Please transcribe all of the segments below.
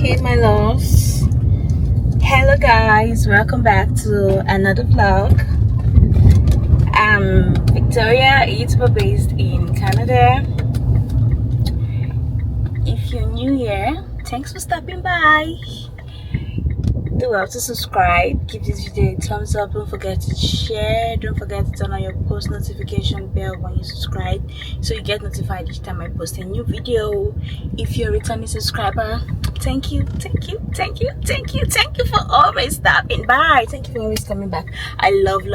Hey my loves, hello guys, welcome back to another vlog. I'm Victoria, a YouTuber based in Canada. If you're new here, thanks for stopping by. Do well to subscribe, give this video a thumbs up, don't forget to share, don't forget to turn on your post notification bell when you subscribe so you get notified each time I post a new video. If you're a returning subscriber, thank you for always stopping by. Thank you for always coming back. I love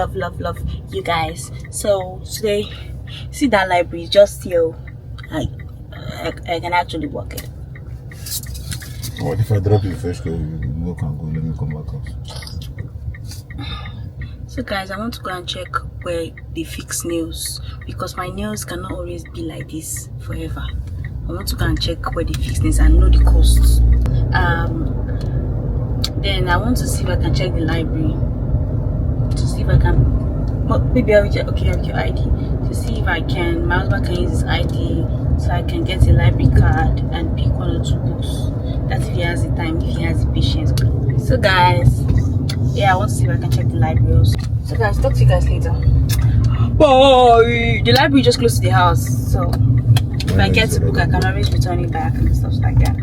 you guys. So today, see that library just here. I can actually walk it. What if I drop you first? Go and go. Let me come back out. So guys, I want to go and check where they fix nails because my nails cannot always be like this forever. I want to go and check where they fix nails and know the costs. Then I want to see if I can check the library to see if I can. Maybe I'll check. Okay, with your ID to see if I can. My husband can use his ID so I can get a library card and pick 1 or 2 books. That's if he has the time, if he has the patience. So guys, yeah, I want to see if I can check the library also. So guys, talk to you guys later. Bye. The library just close to the house, so if I get the book, I can always return it back and stuff like that.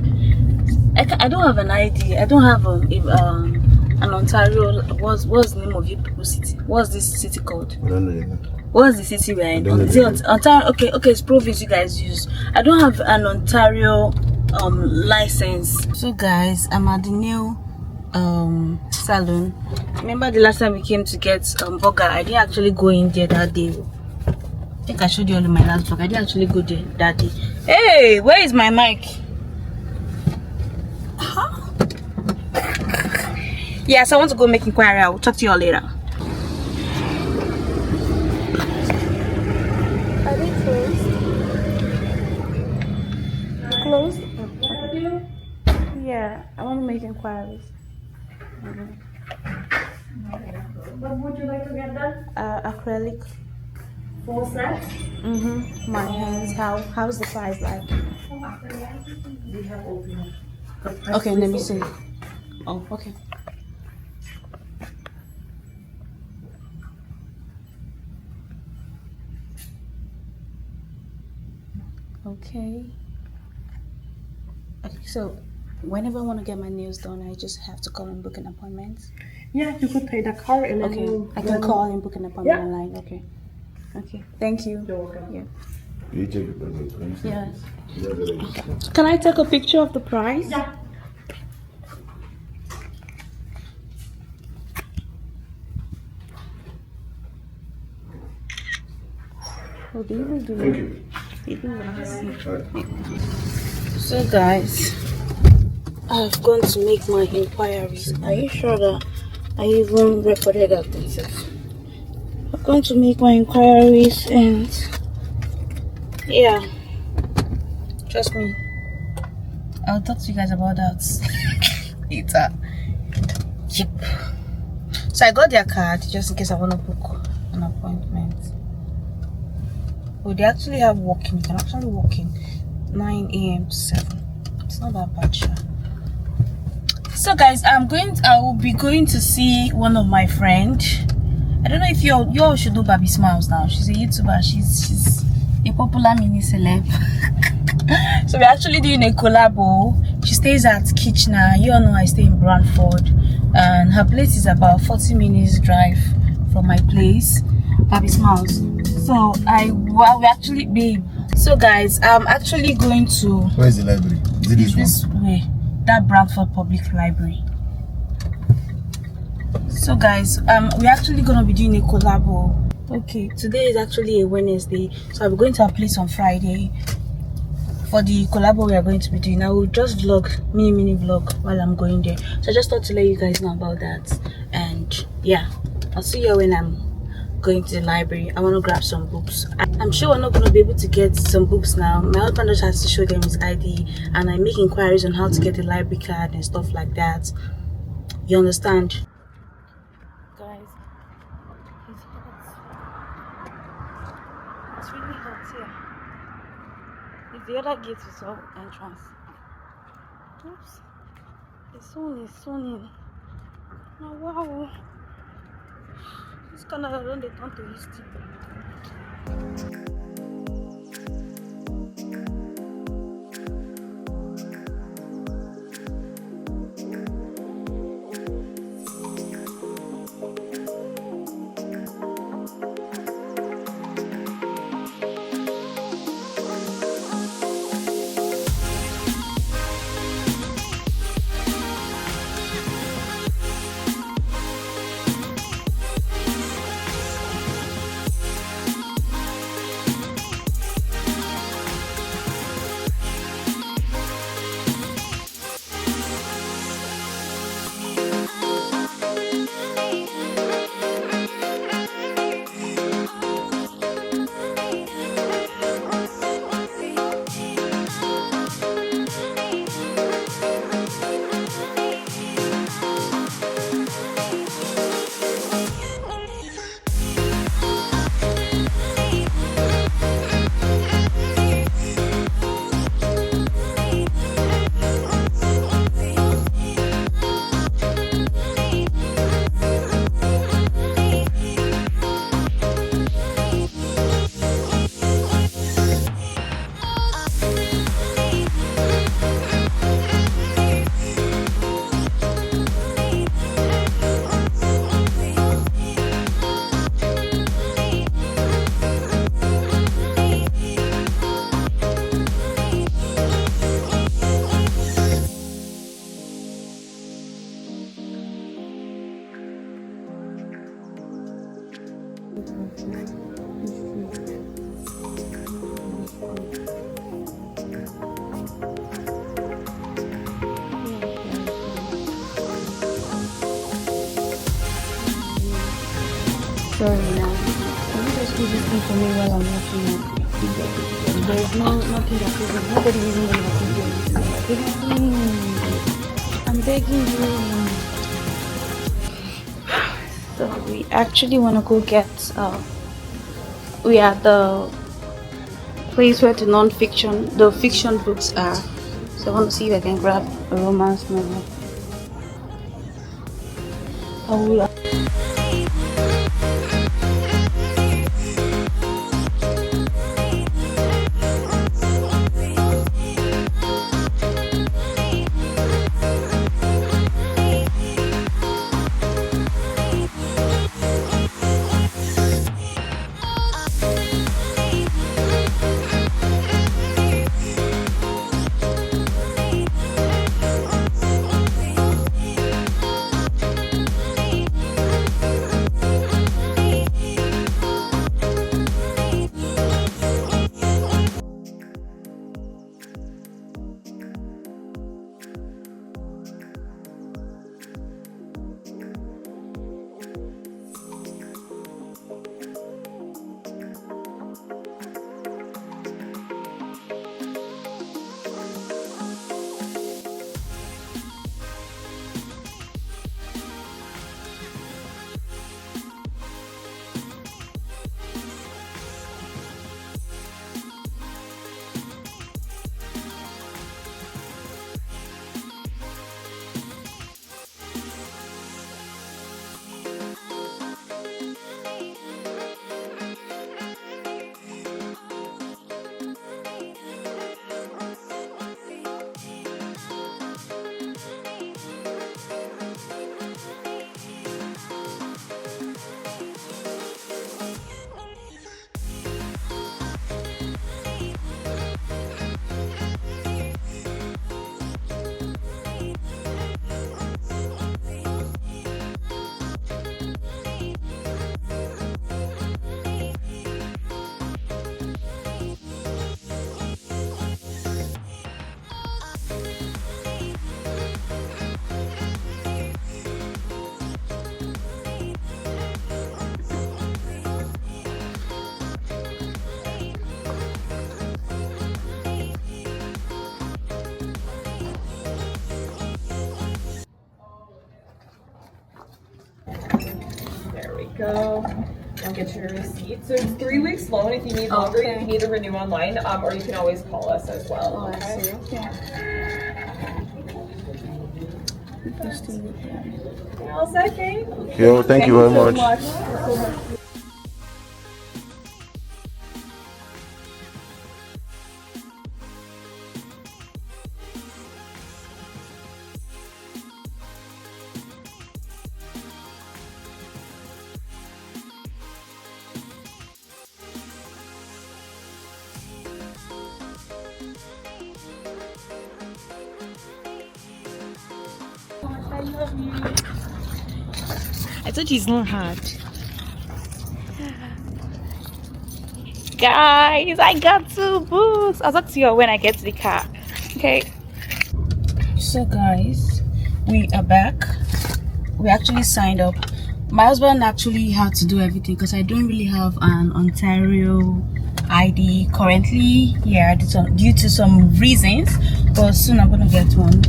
I don't have an ID. I don't have an Ontario. What's the name of your people's city? What's this city called? I don't know. What's the city we're in? Ontario. Okay, it's province you guys use. I don't have an Ontario license. So guys, I'm at the new salon. Remember the last time we came to get burger? I didn't actually go in there that day. I think I showed you all in my last vlog. I didn't actually go there that day. Hey, where is my mic? Huh? Yes, I want to go make inquiry. I will talk to you all later. Are they closed? Closed? Yeah, I want to make inquiries. What would you like to get done? Acrylic. Full set? My hands. How's the price like? We have open. Okay, let me see. Oh, okay. Okay. So whenever I want to get my nails done, I just have to call and book an appointment. Yeah, you could pay the card and then I can call and book an appointment online. Okay. Thank you. You're welcome. Yeah. You check it, brother. Yes. Yeah. Can I take a picture of the price? Yeah. Oh, do you do Thank you. So guys, I've gone to make my inquiries. Are you sure that I even recorded that themselves? I'm going to make my inquiries and yeah, trust me, I'll talk to you guys about that later. Yep. So I got their card just in case I want to book an appointment. Oh, they actually have walk-in. You can actually walk in 9 a.m. to 7. It's not that bad, sure. So guys, I will be going to see one of my friends. I don't know if you all should know Baby Smiles now. She's a YouTuber. She's a popular mini celeb. So we're actually doing a collabo. She stays at Kitchener. You all know I stay in Brantford, and her place is about 40 minutes drive from my place, Baby Smiles. So we actually babe. So guys, I'm actually going to. Where is the library? Is it this way? That Brantford Public Library. So guys, we're actually gonna be doing a collabo. Okay, today is actually a Wednesday, so I'll be going to our place on Friday for the collabo we are going to be doing. I will just vlog, mini vlog while I'm going there. So I just thought to let you guys know about that. And yeah, I'll see you when I'm going to the library. I want to grab some books. I'm sure we're not going to be able to get some books now. My husband just has to show them his ID, and I make inquiries on how to get a library card and stuff like that. You understand? Guys, it's hot. It's really hot here. If the other gate is all entrance. Oops. It's sunny. Oh, wow. This Canada don't they turn to east. Sorry now. Can you just do this thing for me while I'm working? There's nothing that is nobody is even gonna do anything. I'm begging you. So we actually wanna go get we are at the place where the fiction books are. So I want to see if I can grab a romance novel. I will. Go. I'll get your receipt. So it's 3 weeks loan. If you need longer, you can either renew online, or you can always call us as well. Oh, I see. Okay. People still look there. You're all set, Kate? Yo, thank you very so much. much. I love you. I told you it's not hard. Guys, I got 2 books. I'll talk to you when I get to the car. Okay. So guys, we are back. We actually signed up. My husband actually had to do everything because I don't really have an Ontario ID currently. Yeah, due to some reasons, but soon I'm gonna get one.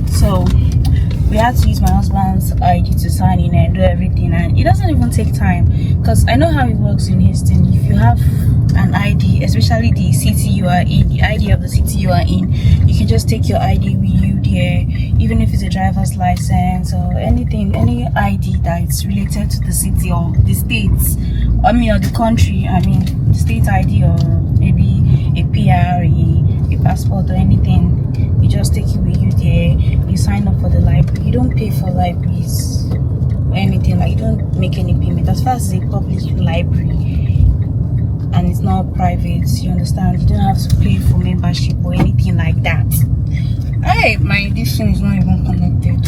So we had to use my husband's ID to sign in and do everything, and it doesn't even take time because I know how it works in Houston. If you have an ID, especially the city you are in, the ID of the city you are in, you can just take your ID with you there, even if it's a driver's license or anything, any ID that's related to the city or the states, or the country, the state ID, or maybe a PR, a passport or anything. You just take it with you there. You sign up for the library. You don't pay for libraries or anything. Like, you don't make any payment as far as it's a public library and it's not private. You understand? You don't have to pay for membership or anything like that. Hey, this thing is not even connected.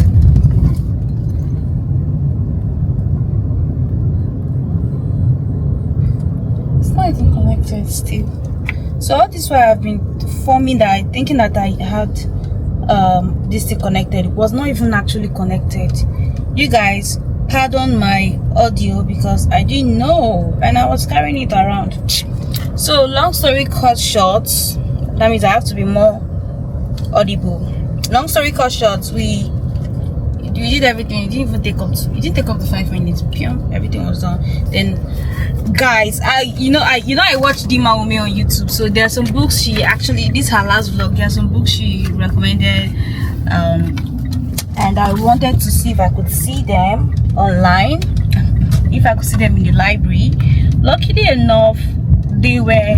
It's not even connected still. So all this while I've been forming that, thinking that I had this thing connected. It was not even actually connected. You guys, pardon my audio because I didn't know and I was carrying it around. So long story cut short, that means I have to be more audible. Long story cut short, we did everything. It didn't take up to 5 minutes. Everything was done. Then guys, I watched Dima Ome on YouTube. So there are some books she actually, this is her last vlog, there are some books she recommended, and I wanted to see if I could see them online, if I could see them in the library. Luckily enough, they were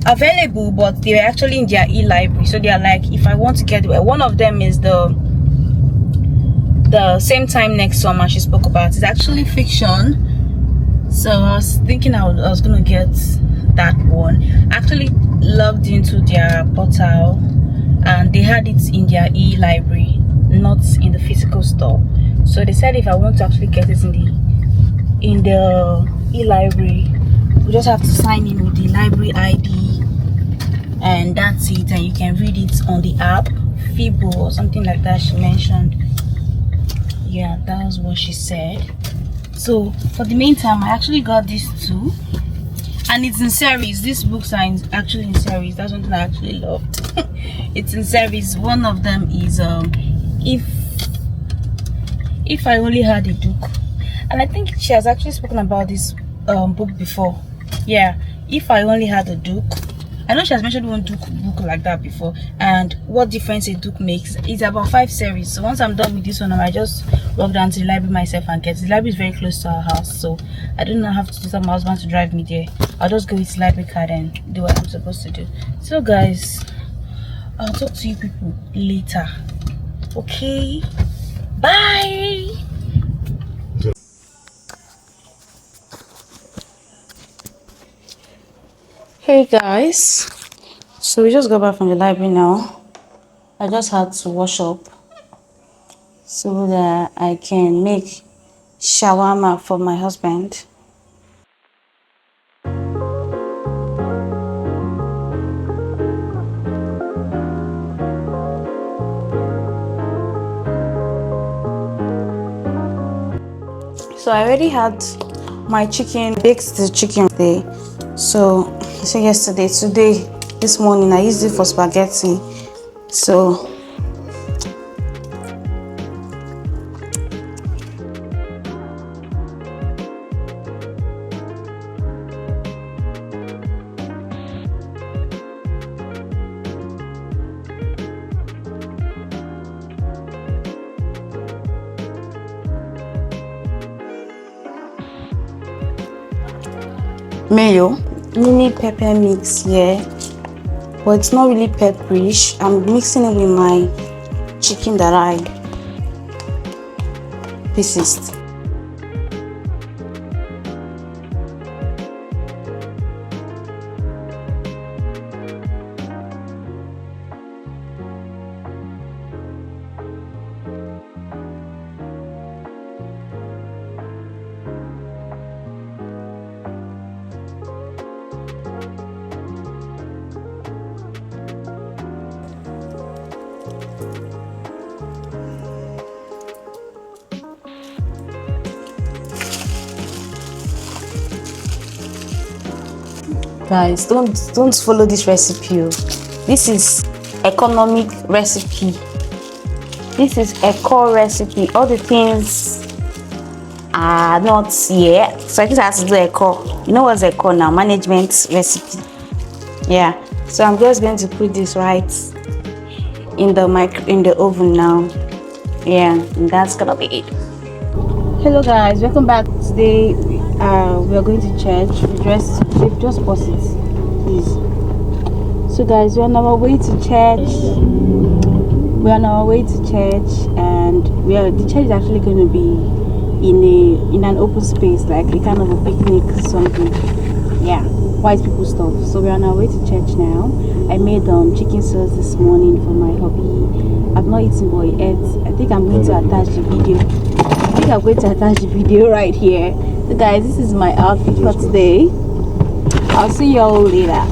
available, but they were actually in their e-library. So they are like, if I want to get one of them is the Same Time Next Summer she spoke about. It's actually fiction. So I was thinking I was gonna get that one. I actually logged into their portal and they had it in their e-library, not in the physical store. So they said if I want to actually get it in the e-library, we just have to sign in with the library ID and that's it, and you can read it on the app, Fibo or something like that she mentioned. Yeah, that was what she said. So for the meantime, I actually got these 2 and it's in series. These books are actually in series. That's something I actually loved. It's in series. One of them is if I only had a Duke, and I think she has actually spoken about this book before. Yeah, If I Only Had a Duke. I know she has mentioned one Duke book like that before, and what difference a Duke makes. It's about 5 series. So once I'm done with this one, I might just walk down to the library myself and get it. The library is very close to our house, so I do not have to tell my husband to drive me there. I'll just go with the library card and do what I'm supposed to do. So guys, I'll talk to you people later. Okay, bye. Hey guys, so we just got back from the library now. I just had to wash up so that I can make shawarma for my husband. So I already had my chicken, baked the chicken today. So today, this morning I used it for spaghetti. So mayo, mini pepper mix here, but it's not really pepperish. I'm mixing it with my chicken that I pieces. Guys, don't follow this recipe. This is economic recipe. This is eco recipe. All the things are not here, so I just have to do eco. You know what's eco now? Management recipe. Yeah. So I'm just going to put this right in the oven now. Yeah, and that's gonna be it. Hello guys, welcome back. Today we are going to church. We've just paused it, please. So guys, we're on our way to church. And the church is actually going to be in an open space, like a kind of a picnic or something. Yeah, white people stuff. So we're on our way to church now. I made chicken sauce this morning for my hubby. I've not eaten, but I ate. I think I'm going to attach the video right here. So guys, this is my outfit for today. I'll see you all later.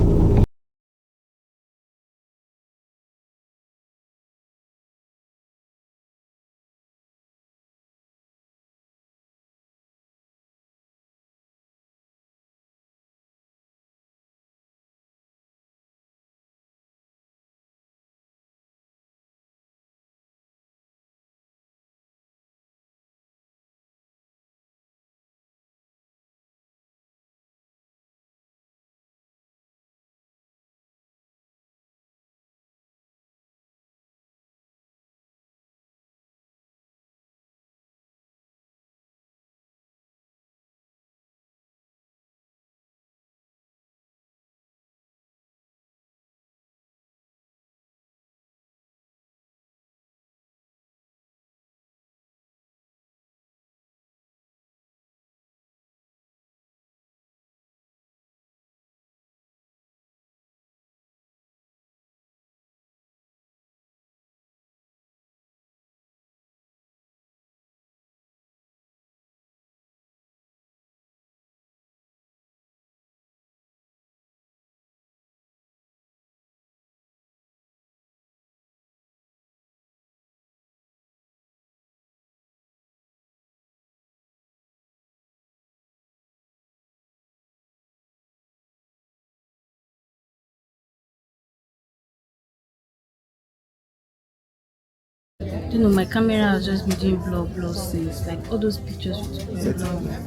You know, my camera has just been doing blur since, like all those pictures with blur.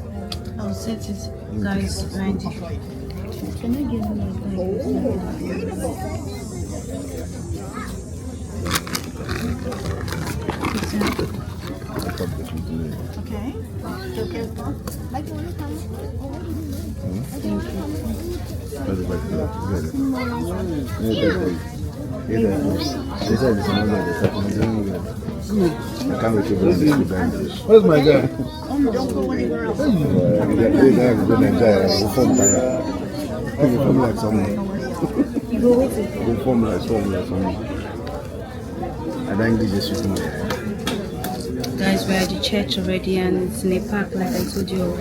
I'll set it, guys, right here. Can I get one okay. Where's my guy? Guys, we're at the church already and it's in a park like I told you.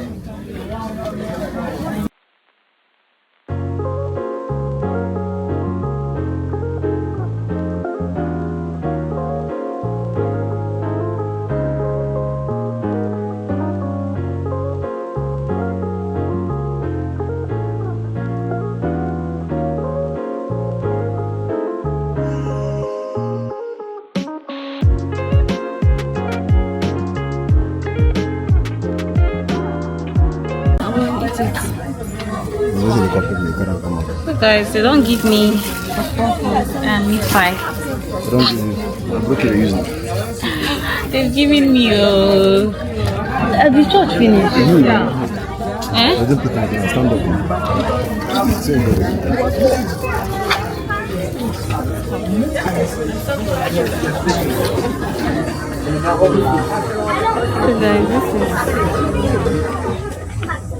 Guys, they don't give me and meat pie. They don't give you. Look at it. They've given me the church finished. I didn't put it down. Stand up. Say So guys, this is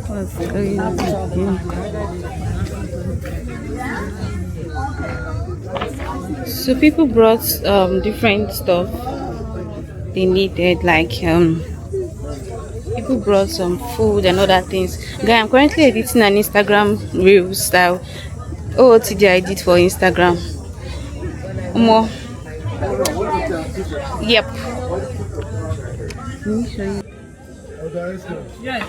what's going on here. So people brought different stuff they needed, like people brought some food and other things. Guy, I'm currently editing an Instagram reel style. OOTD I did for Instagram. More. Yep. Let me show you. Yes.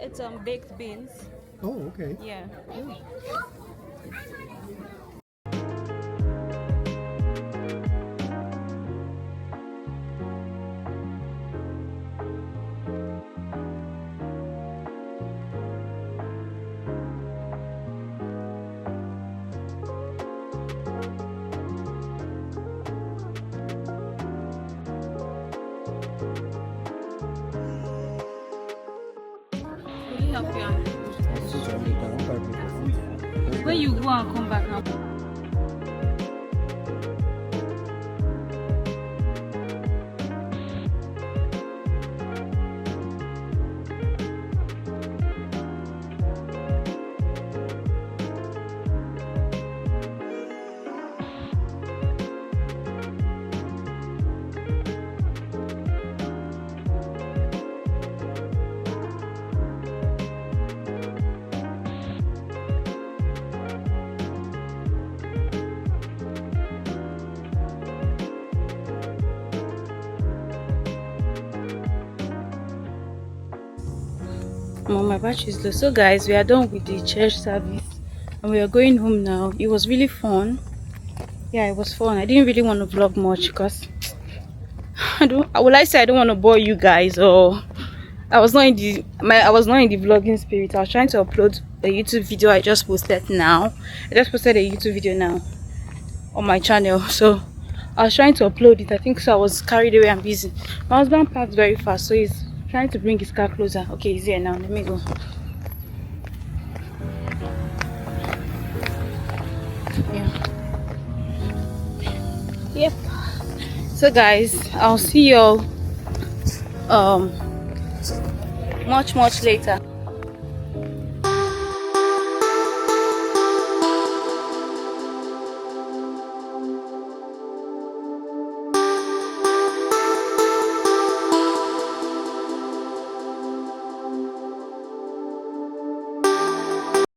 It's baked beans. Oh, okay. Yeah. Will you help you out? When you go and come back now. My battery is low. So guys, we are done with the church service and we are going home now. It was really fun. Yeah, it was fun. I didn't really want to vlog much because I don't want to bore you guys, or I was not in the vlogging spirit. I was trying to upload a YouTube video I just posted now. I just posted a YouTube video now on my channel, so I was trying to upload it. I think so I was carried away and busy. My husband parked very fast, so he's trying to bring his car closer. Okay, he's here now. Let me go. Yeah. Yep. So guys, I'll see y'all much later.